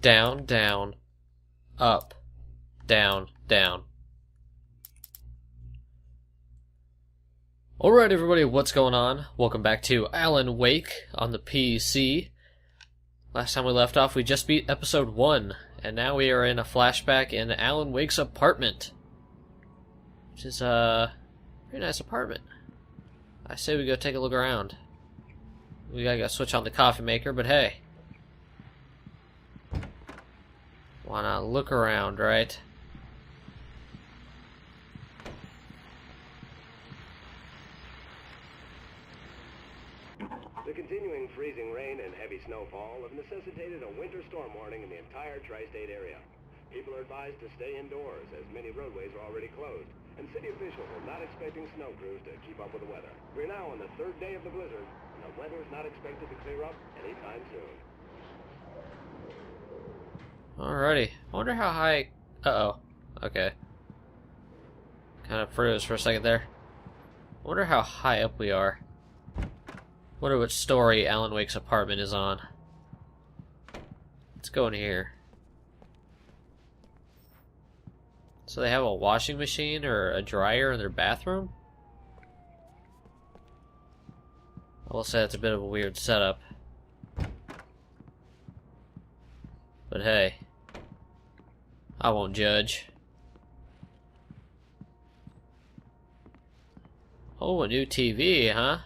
Down, down, up, down, down. Alright everybody, what's going on? Welcome back to Alan Wake on the PC. Last time we left off, we just beat episode 1, and now we are in a flashback in Alan Wake's apartment. Which is a pretty nice apartment. I say we go take a look around. We gotta go switch on the coffee maker, but hey. Why not look around, right? The continuing freezing rain and heavy snowfall have necessitated a winter storm warning in the entire tri-state area. People are advised to stay indoors as many roadways are already closed, and city officials are not expecting snow crews to keep up with the weather. We're now on the third day of the blizzard, and the weather is not expected to clear up anytime soon. Alrighty. I wonder how high... Uh-oh. Okay. Kind of froze for a second there. I wonder how high up we are. Wonder which story Alan Wake's apartment is on. Let's go in here. So they have a washing machine or a dryer in their bathroom? I will say that's a bit of a weird setup. But hey, I won't judge. Oh, a new TV, huh?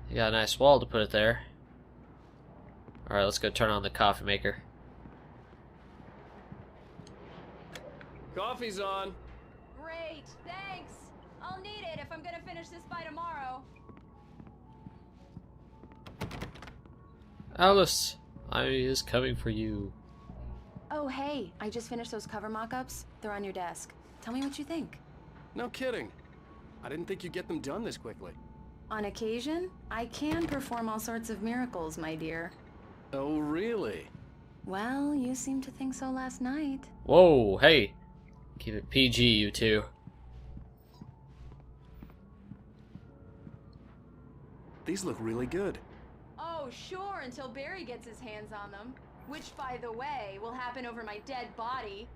You got a nice wall to put it there. Alright, let's go turn on the coffee maker. Coffee's on. Great, thanks. I'll need it if I'm gonna finish this by tomorrow. Alice, I is coming for you. Oh, hey, I just finished those cover mock-ups. They're on your desk. Tell me what you think. No kidding. I didn't think you'd get them done this quickly. On occasion, I can perform all sorts of miracles, my dear. Oh, really? Well, you seemed to think so last night. Whoa, hey. Keep it PG, you two. These look really good. Oh, sure, until Barry gets his hands on them. Which, by the way, will happen over my dead body.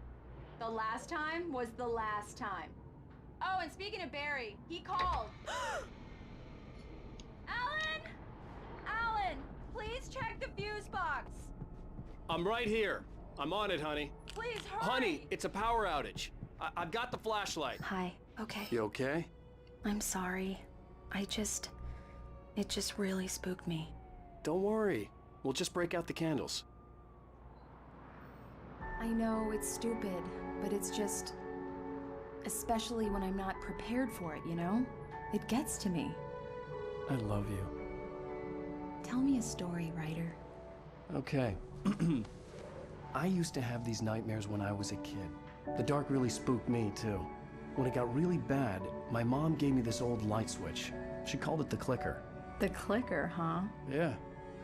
The last time was the last time. Oh, and speaking of Barry, he called. Alan! Alan, please check the fuse box. I'm right here. I'm on it, honey. Please hurry. Honey, it's a power outage. I've got the flashlight. Hi, okay. You okay? I'm sorry. It just really spooked me. Don't worry. We'll just break out the candles. I know it's stupid, but it's just... especially when I'm not prepared for it, you know? It gets to me. I love you. Tell me a story, writer. Okay. I used to have these nightmares when I was a kid. The dark really spooked me, too. When it got really bad, my mom gave me this old light switch. She called it the clicker. The clicker, huh? Yeah.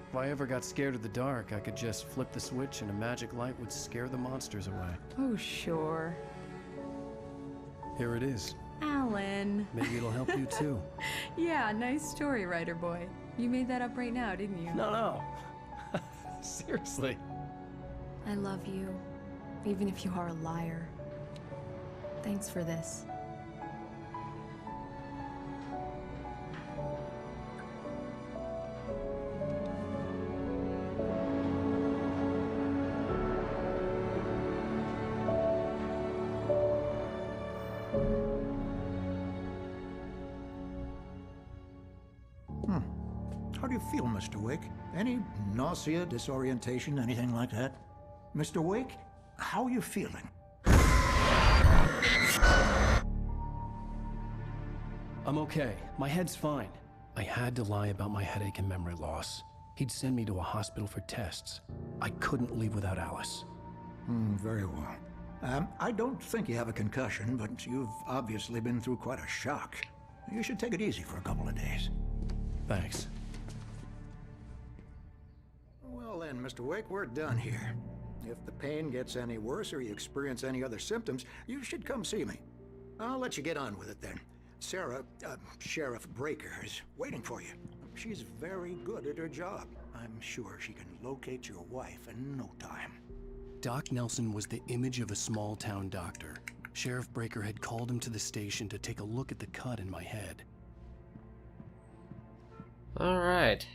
If I ever got scared of the dark, I could just flip the switch and a magic light would scare the monsters away. Oh, sure. Here it is. Alan. Maybe it'll help you, too. Yeah, nice story, writer boy. You made that up right now, didn't you? No. Seriously. I love you, even if you are a liar. Thanks for this. How do you feel, Mr. Wake? Any nausea, disorientation, anything like that? Mr. Wake, how are you feeling? I'm okay. My head's fine. I had to lie about my headache and memory loss. He'd send me to a hospital for tests. I couldn't leave without Alice. Very well. I don't think you have a concussion, but you've obviously been through quite a shock. You should take it easy for a couple of days. Thanks. Well then, Mr. Wake, we're done here. If the pain gets any worse or you experience any other symptoms, you should come see me. I'll let you get on with it then. Sarah, Sheriff Breaker, is waiting for you. She's very good at her job. I'm sure she can locate your wife in no time. Doc Nelson was the image of a small-town doctor. Sheriff Breaker had called him to the station to take a look at the cut in my head. Alright.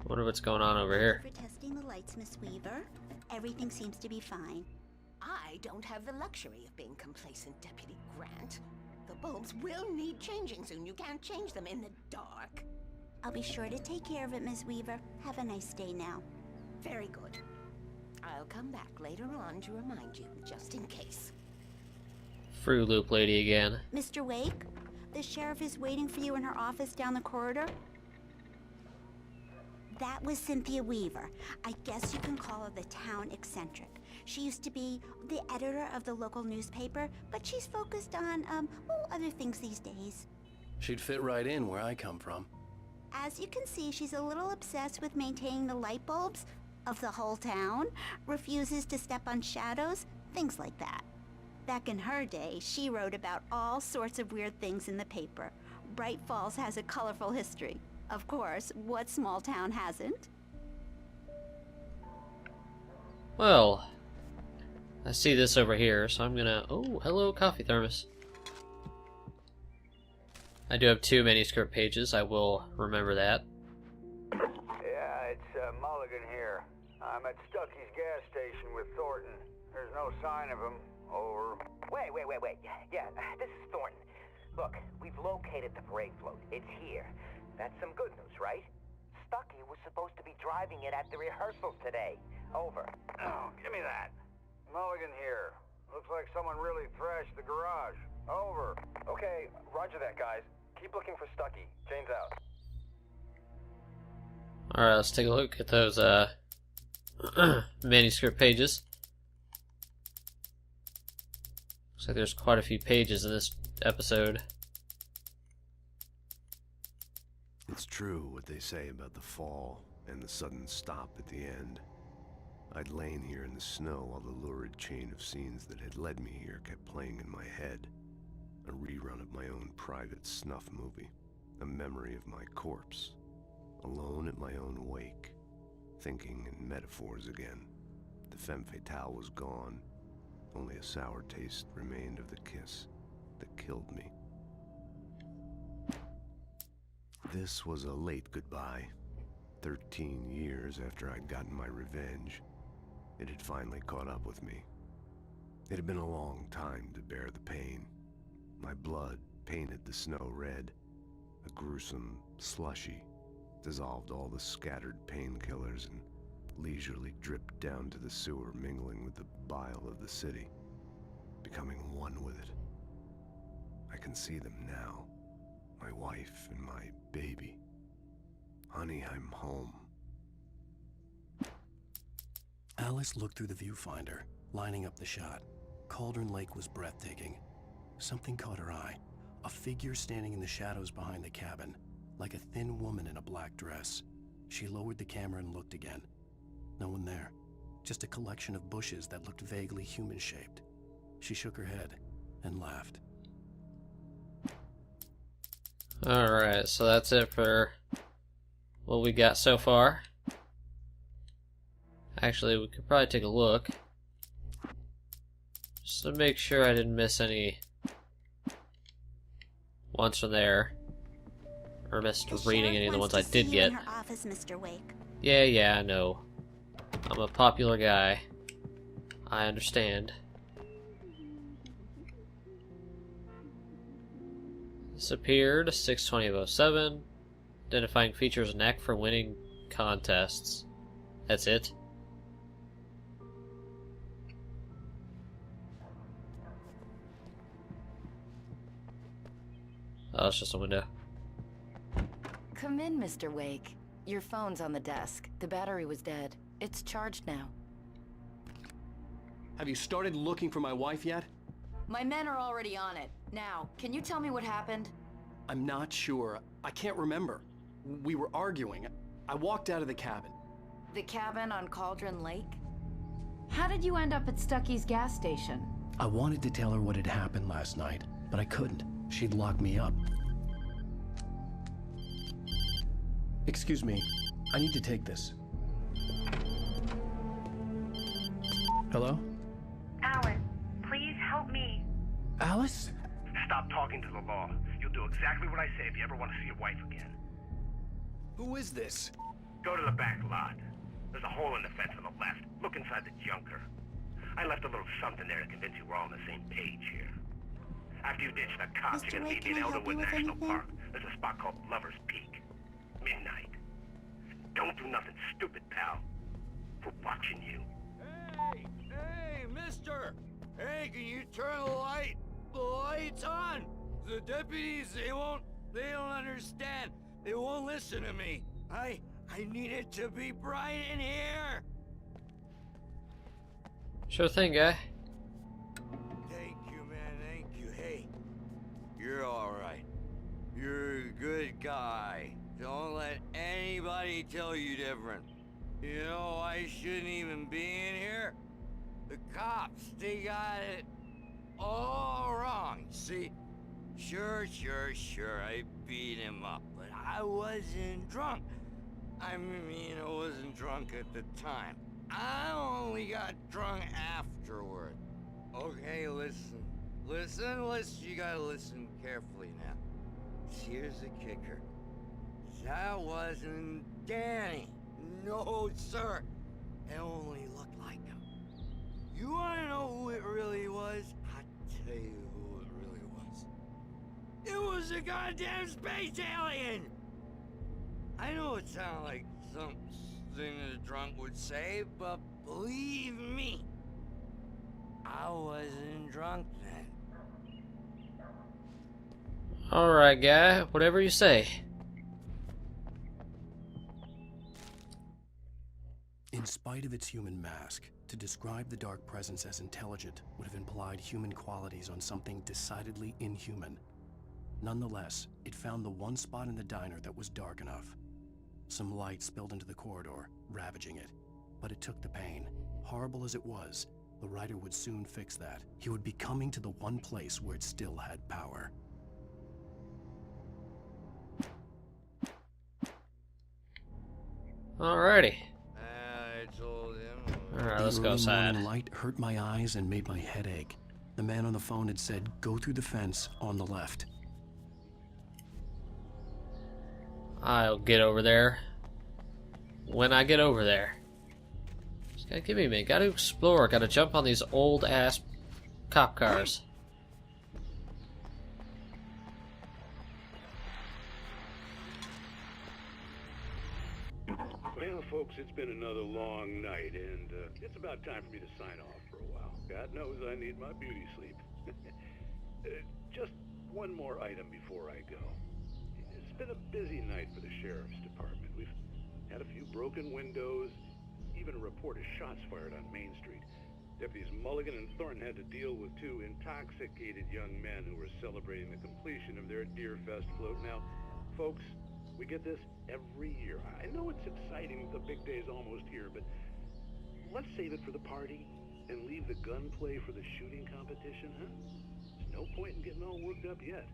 Wonder what's going on over here. For testing the lights, Miss Weaver. Everything seems to be fine. I don't have the luxury of being complacent, Deputy Grant. The bulbs will need changing soon. You can't change them in the dark. I'll be sure to take care of it, Miss Weaver. Have a nice day now. Very good. I'll come back later on to remind you, just in case. Fruit Loop lady again. Mr. Wake, the sheriff is waiting for you in her office down the corridor. That was Cynthia Weaver. I guess you can call her the town eccentric. She used to be the editor of the local newspaper, but she's focused on, other things these days. She'd fit right in where I come from. As you can see, she's a little obsessed with maintaining the light bulbs of the whole town, refuses to step on shadows, things like that. Back in her day, she wrote about all sorts of weird things in the paper. Bright Falls has a colorful history. Of course, what small town hasn't? Well, I see this over here, so I'm gonna... Oh, hello, coffee thermos. I do have 2 manuscript pages. I will remember that. Yeah, it's Mulligan here. I'm at Stucky's gas station with Thornton. There's no sign of him. Over. Wait. Yeah, this is Thornton. Look, we've located the parade float. It's here. That's some good news, right? Stucky was supposed to be driving it at the rehearsals today. Over. Oh, give me that. Mulligan here. Looks like someone really thrashed the garage. Over. Okay, roger that, guys. Keep looking for Stucky. Jane's out. Alright, let's take a look at those manuscript pages. Looks like there's quite a few pages in this episode. It's true what they say about the fall and the sudden stop at the end. I'd lain here in the snow while the lurid chain of scenes that had led me here kept playing in my head. A rerun of my own private snuff movie. A memory of my corpse. Alone at my own wake. Thinking in metaphors again. The femme fatale was gone. Only a sour taste remained of the kiss that killed me. This was a late goodbye. 13 years after I'd gotten my revenge, it had finally caught up with me. It had been a long time to bear the pain. My blood painted the snow red. A gruesome slushy dissolved all the scattered painkillers and leisurely dripped down to the sewer, mingling with the bile of the city, becoming one with it. I can see them now. My wife and my baby. Honey, I'm home. Alice looked through the viewfinder, lining up the shot. Cauldron Lake was breathtaking. Something caught her eye. A figure standing in the shadows behind the cabin, like a thin woman in a black dress. She lowered the camera and looked again. No one there. Just a collection of bushes that looked vaguely human-shaped. She shook her head and laughed. Alright, so that's it for what we got so far. Actually, we could probably take a look. Just to make sure I didn't miss any ones from there. Or missed reading any of the ones I did get. In her office, Mr. Wake. Yeah, I know. I'm a popular guy. I understand. Disappeared, 6/20/07. Identifying features knack for winning contests. That's it. Oh, it's just a window. Come in, Mr. Wake. Your phone's on the desk. The battery was dead. It's charged now. Have you started looking for my wife yet? My men are already on it. Now, can you tell me what happened? I'm not sure. I can't remember. We were arguing. I walked out of the cabin. The cabin on Cauldron Lake? How did you end up at Stucky's gas station? I wanted to tell her what had happened last night, but I couldn't. she'd lock me up. Excuse me, I need to take this. Hello? Alan, please help me. Alice? Stop talking to the law. You'll do exactly what I say if you ever want to see your wife again. Who is this? Go to the back lot. There's a hole in the fence on the left. Look inside the junker. I left a little something there to convince you we're all on the same page here. After you ditch the cops, Mr. you're gonna Wake, meet me in can I help Elderwood you with National anything? Park. There's a spot called Lover's Peak. Midnight. Don't do nothing stupid, pal. We're watching you. Hey, mister! Hey, can you turn the lights on? The deputies, they don't understand. They won't listen to me. I need it to be bright in here. Sure thing, guy. Thank you, man, thank you. Hey, you're alright. You're a good guy. Don't let anybody tell you different. You know, I shouldn't even be in here. The cops, they got it all wrong. See, sure, I beat him up, but I wasn't drunk. I mean, I wasn't drunk at the time. I only got drunk afterward. Okay, listen, you gotta listen carefully now. Here's the kicker. That wasn't Danny. No, sir. It only looked like him. You wanna know who it really was? I'll tell you who it really was. It was a goddamn space alien! I know it sounds like something that a drunk would say, but believe me, I wasn't drunk then. Alright, guy. Whatever you say. In spite of its human mask, to describe the dark presence as intelligent would have implied human qualities on something decidedly inhuman. Nonetheless, it found the one spot in the diner that was dark enough. Some light spilled into the corridor, ravaging it. But it took the pain. Horrible as it was, the writer would soon fix that. He would be coming to the one place where it still had power. Alrighty. I told him. Alright, let's The go early outside. morning light hurt my eyes and made my head ache. The man on the phone had said, "Go through the fence on the left." I'll get over there when I get over there. Just gotta give me a minute. Gotta explore. Gotta jump on these old ass cop cars. Well, folks, it's been another long night, and it's about time for me to sign off for a while. God knows I need my beauty sleep. Just one more item before I go. It's been a busy night for the Sheriff's Department. We've had a few broken windows, even a report of shots fired on Main Street. Deputies Mulligan and Thornton had to deal with two intoxicated young men who were celebrating the completion of their Deer Fest float. Now, folks, we get this every year. I know it's exciting, the big day's almost here, but let's save it for the party and leave the gunplay for the shooting competition, huh? There's no point in getting all worked up yet.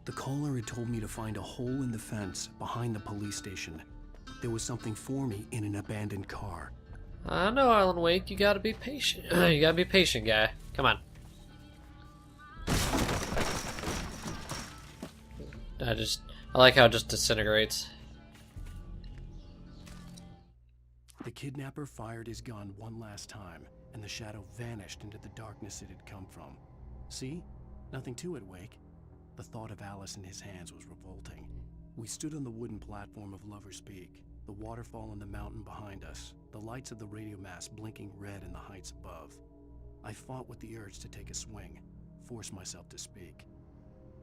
The caller had told me to find a hole in the fence behind the police station. There was something for me in an abandoned car. I know, Alan Wake. You gotta be patient. You gotta be patient, guy. Come on. I like how it just disintegrates. The kidnapper fired his gun one last time, and the shadow vanished into the darkness it had come from. See? Nothing to it, Wake. The thought of Alice in his hands was revolting. We stood on the wooden platform of Lover's Peak, the waterfall on the mountain behind us, the lights of the radio mast blinking red in the heights above. I fought with the urge to take a swing, force myself to speak.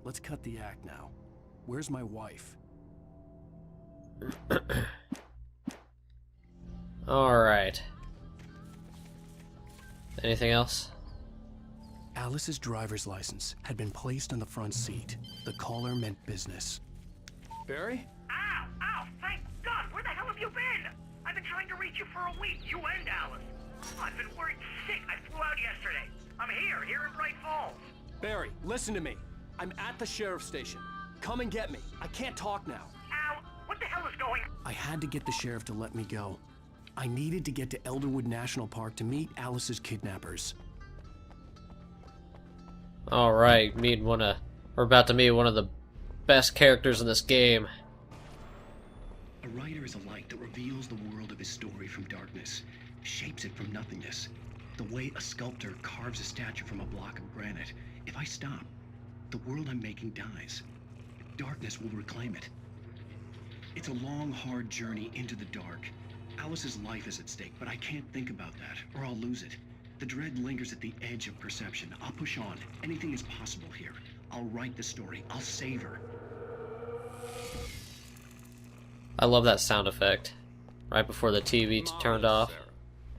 Let's cut the act now. Where's my wife? Alright. Anything else? Alice's driver's license had been placed on the front seat. The caller meant business. Barry? Ow! Ow! Thank God! Where the hell have you been? I've been trying to reach you for a week, you and Alice. Oh, I've been worried sick. I flew out yesterday. I'm here in Bright Falls. Barry, listen to me. I'm at the sheriff's station. Come and get me. I can't talk now. Al, what the hell is going on? I had to get the sheriff to let me go. I needed to get to Elderwood National Park to meet Alice's kidnappers. Alright, we're about to meet one of the best characters in this game. A writer is a light that reveals the world of his story from darkness, shapes it from nothingness. The way a sculptor carves a statue from a block of granite. If I stop, the world I'm making dies. Darkness will reclaim it. It's a long, hard journey into the dark. Alice's life is at stake, but I can't think about that, or I'll lose it. The dread lingers at the edge of perception. I'll push on. Anything is possible here. I'll write the story. I'll save her. I love that sound effect. Right before the TV turned off. Sarah.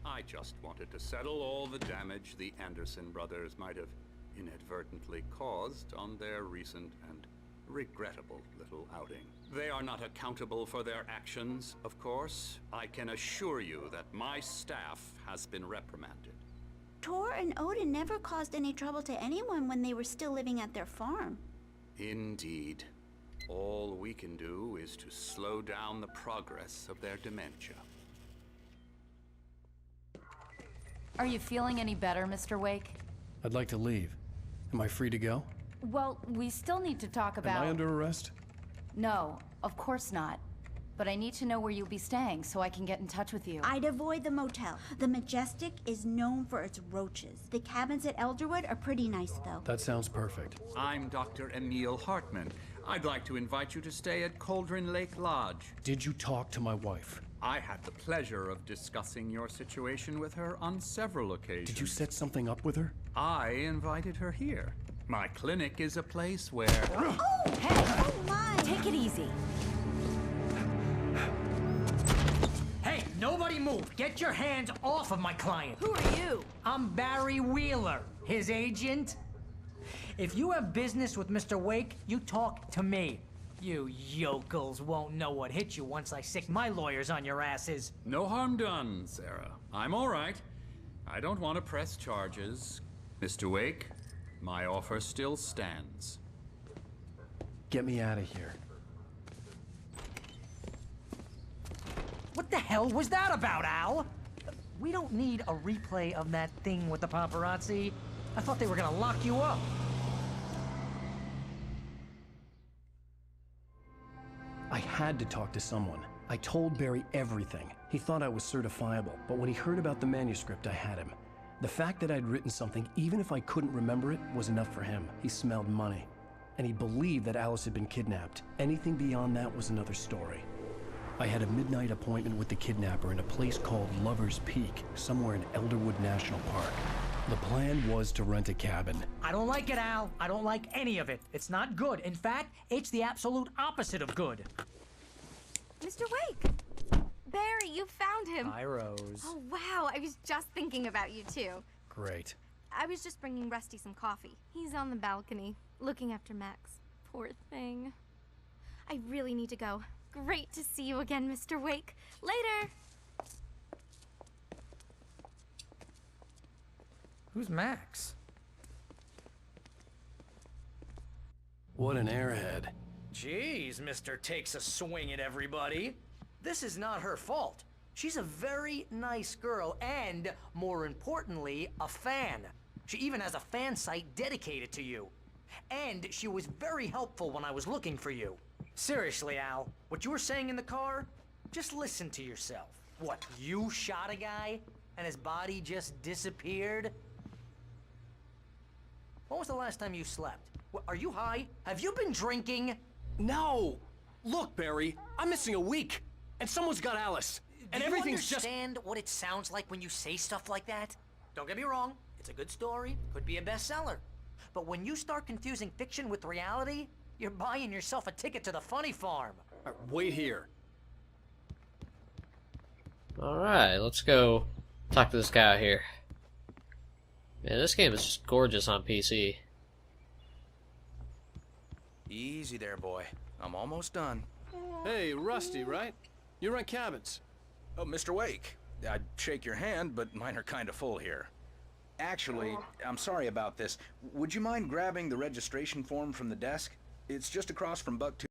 I just wanted to settle all the damage the Anderson brothers might have inadvertently caused on their recent and regrettable little outing. They are not accountable for their actions, of course. I can assure you that my staff has been reprimanded. Tor and Odin never caused any trouble to anyone when they were still living at their farm. Indeed. All we can do is to slow down the progress of their dementia. Are you feeling any better, Mr. Wake? I'd like to leave. Am I free to go? Well, we still need to talk about... Am I under arrest? No, of course not. But I need to know where you'll be staying so I can get in touch with you. I'd avoid the motel. The Majestic is known for its roaches. The cabins at Elderwood are pretty nice, though. That sounds perfect. I'm Dr. Emil Hartman. I'd like to invite you to stay at Cauldron Lake Lodge. Did you talk to my wife? I had the pleasure of discussing your situation with her on several occasions. Did you set something up with her? I invited her here. My clinic is a place where... Oh, hey! Oh, my! Take it easy. Hey, nobody move! Get your hands off of my client! Who are you? I'm Barry Wheeler, his agent. If you have business with Mr. Wake, you talk to me. You yokels won't know what hit you once I sick my lawyers on your asses. No harm done, Sarah. I'm all right. I don't want to press charges. Mr. Wake, my offer still stands. Get me out of here. What the hell was that about, Al? We don't need a replay of that thing with the paparazzi. I thought they were gonna lock you up. I had to talk to someone. I told Barry everything. He thought I was certifiable, but when he heard about the manuscript, I had him. The fact that I'd written something, even if I couldn't remember it, was enough for him. He smelled money. And he believed that Alice had been kidnapped. Anything beyond that was another story. I had a midnight appointment with the kidnapper in a place called Lover's Peak, somewhere in Elderwood National Park. The plan was to rent a cabin. I don't like it, Al. I don't like any of it. It's not good. In fact, it's the absolute opposite of good. Mr. Wake! Barry, you found him! Hi, Rose. Oh, wow. I was just thinking about you, too. Great. I was just bringing Rusty some coffee. He's on the balcony, looking after Max. Poor thing. I really need to go. Great to see you again, Mr. Wake. Later! Who's Max? What an airhead. Jeez, Mr. Takes a swing at everybody. This is not her fault. She's a very nice girl and, more importantly, a fan. She even has a fan site dedicated to you. And she was very helpful when I was looking for you. Seriously, Al, what you were saying in the car, just listen to yourself. What, you shot a guy and his body just disappeared? When was the last time you slept? Are you high? Have you been drinking? No! Look, Barry, I'm missing a week, and someone's got Alice, and Do you everything's just... understand what it sounds like when you say stuff like that? Don't get me wrong, it's a good story, could be a bestseller. But when you start confusing fiction with reality, you're buying yourself a ticket to the funny farm. Wait here. Alright, let's go talk to this guy out here. Man, this game is just gorgeous on PC. Easy there, boy. I'm almost done. Hey, Rusty, right? You rent cabins. Oh, Mr. Wake. I'd shake your hand, but mine are kind of full here. Actually, I'm sorry about this. Would you mind grabbing the registration form from the desk? It's just across from Buck 2.